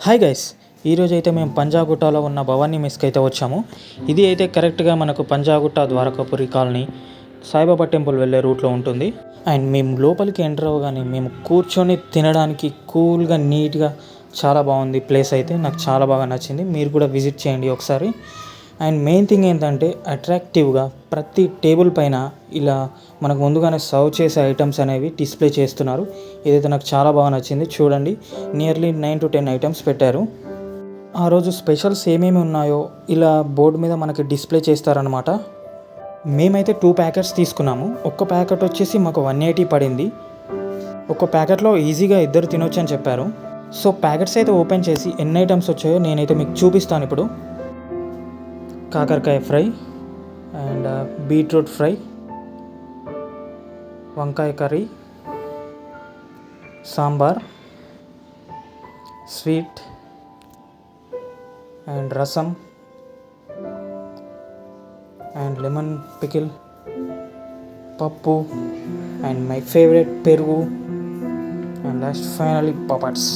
Hi guys, ఈరోజు అయితే మేము పంజాగుట్టలో ఉన్న భవానీ మెస్కి అయితే వచ్చాము. ఇది అయితే కరెక్ట్గా మనకు పంజాగుట్ట ద్వారకాపురి కాలనీ సాయిబాబా టెంపుల్ వెళ్ళే రూట్లో ఉంటుంది. అండ్ మేము లోపలికి ఎంటర్ అవ్వగానే మేము కూర్చొని తినడానికి కూల్గా నీట్గా చాలా బాగుంది. ప్లేస్ అయితే నాకు చాలా బాగా నచ్చింది. మీరు కూడా విజిట్ చేయండి ఒకసారి. అండ్ మెయిన్ థింగ్ ఏంటంటే అట్రాక్టివ్గా ప్రతి టేబుల్ పైన ఇలా మనకు ముందుగానే సర్వ్ చేసే ఐటమ్స్ అనేవి డిస్ప్లే చేస్తున్నారు. ఇదైతే నాకు చాలా బాగా నచ్చింది. చూడండి, నియర్లీ 9 to 10 ఐటమ్స్ పెట్టారు. ఆ రోజు స్పెషల్స్ ఏమేమి ఉన్నాయో ఇలా బోర్డు మీద మనకి డిస్ప్లే చేస్తారనమాట. మేమైతే 2 ప్యాకెట్స్ తీసుకున్నాము. ఒక్క ప్యాకెట్ వచ్చేసి మాకు 180 పడింది. ఒక్క ప్యాకెట్లో ఈజీగా 2 తినొచ్చు అని చెప్పారు. సో ప్యాకెట్స్ అయితే ఓపెన్ చేసి ఎన్ని ఐటమ్స్ వచ్చాయో నేనైతే మీకు చూపిస్తాను ఇప్పుడు. కాకరకాయ ఫ్రై అండ్ బీట్రూట్ ఫ్రై, వంకాయ కర్రీ, సాంబార్, స్వీట్ అండ్ రసం అండ్ లెమన్ పికిల్, పప్పు అండ్ మై ఫేవరెట్ పెరుగు అండ్ లాస్ట్ ఫైనలీ పపాట్స్.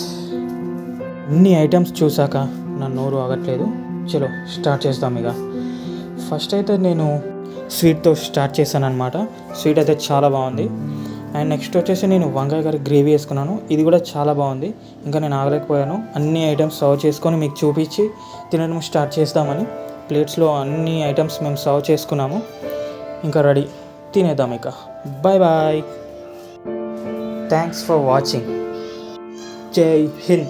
ఇన్ని ఐటమ్స్ చూసాక నా నోరు ఆగట్లేదు. చలో స్టార్ట్ చేద్దాం. ఇక ఫస్ట్ అయితే నేను స్వీట్తో స్టార్ట్ చేశాను అనమాట. స్వీట్ అయితే చాలా బాగుంది. అండ్ నెక్స్ట్ వచ్చేసి నేను వంకాయ కర్రీ గ్రేవీ వేసుకున్నాను. ఇది కూడా చాలా బాగుంది. ఇంకా నేను ఆగలేకపోయాను. అన్ని ఐటమ్స్ సర్వ్ చేసుకొని మీకు చూపించి తినడం స్టార్ట్ చేద్దామని ప్లేట్స్లో అన్ని ఐటమ్స్ మేము సర్వ్ చేసుకున్నాము. ఇంకా రెడీ, తినేద్దాం ఇక. Bye bye, thanks for watching. జై హింద్.